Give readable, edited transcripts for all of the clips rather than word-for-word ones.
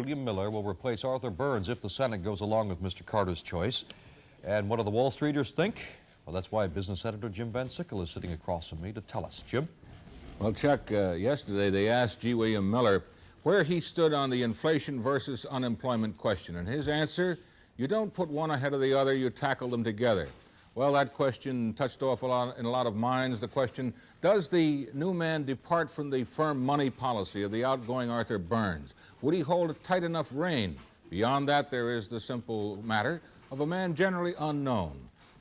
William Miller will replace Arthur Burns if the Senate goes along with Mr. Carter's choice. And what do the Wall Streeters think? Well, that's why business editor Jim Van Sickle is sitting across from me to tell us. Jim? Well, Chuck, yesterday they asked G. William Miller where he stood on the inflation versus unemployment question. And his answer, you don't put one ahead of the other, you tackle them together. Well, that question touched off in a lot of minds. The question, does the new man depart from the firm money policy of the outgoing Arthur Burns? Would he hold a tight enough rein? Beyond that, there is the simple matter of a man generally unknown.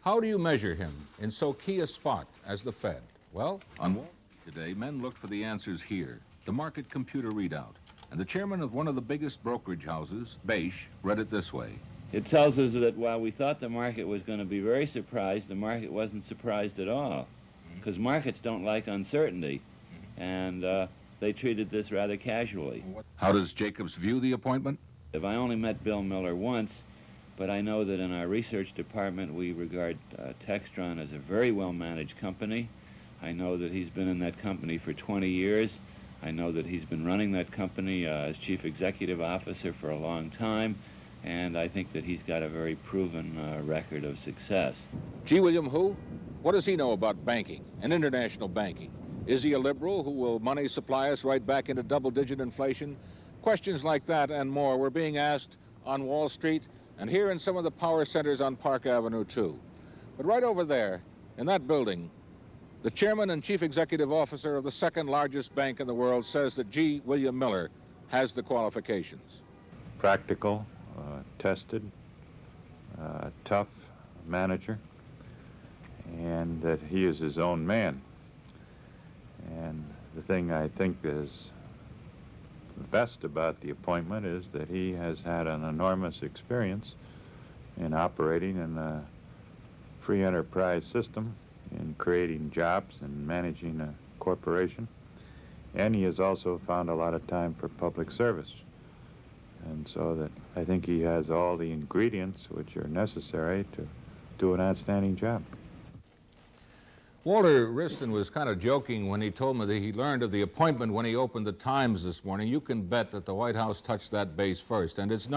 How do you measure him in so key a spot as the Fed? Well, on Wall Street today, men looked for the answers here, the market computer readout. And the chairman of one of the biggest brokerage houses, Beige, read it this way. It tells us that while we thought the market was going to be very surprised, the market wasn't surprised at all, because markets don't like uncertainty, and they treated this rather casually. How does Jacobs view the appointment? I only met Bill Miller once, but I know that in our research department we regard Textron as a very well-managed company. I know that he's been in that company for 20 years. I know that he's been running that company as chief executive officer for a long time. And I think that he's got a very proven record of success. G. William who? What does he know about banking and international banking? Is he a liberal who will money supply us right back into double-digit inflation? Questions like that and more were being asked on Wall Street and here in some of the power centers on Park Avenue, too. But right over there, in that building, the chairman and chief executive officer of the second largest bank in the world says that G. William Miller has the qualifications. Practical. Tested, tough manager, and that he is his own man. And the thing I think is the best about the appointment is that he has had an enormous experience in operating in a free enterprise system, in creating jobs and managing a corporation. And he has also found a lot of time for public service. And so that I think he has all the ingredients which are necessary to do an outstanding job. Walter Wriston was kind of joking when he told me that he learned of the appointment when he opened the Times this morning. You can bet that the White House touched that base first, and it's not